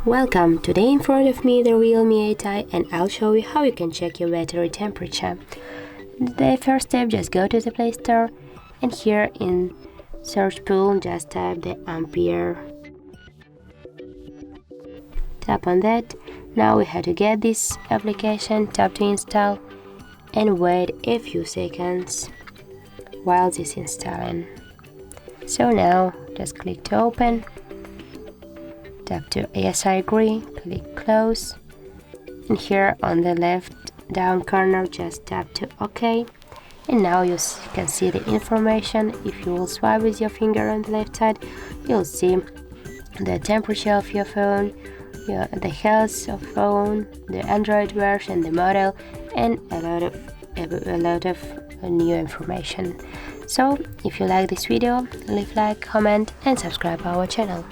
Welcome, today in front of me the Realme 8i, and I'll show you how you can check your battery temperature. The first step, just go to the Play Store and here in search pool just type the Ampere. Tap on that. Now we have to get this application, tap to install and wait a few seconds while this is installing. So now just click to open. Tap to yes, I agree, click close, and here on the left down corner just tap to OK, and now you can see the information. If you will swipe with your finger on the left side, you'll see the temperature of your phone, the health of phone, the Android version, the model, and a lot of new information. So if you like this video, leave like, comment and subscribe our channel.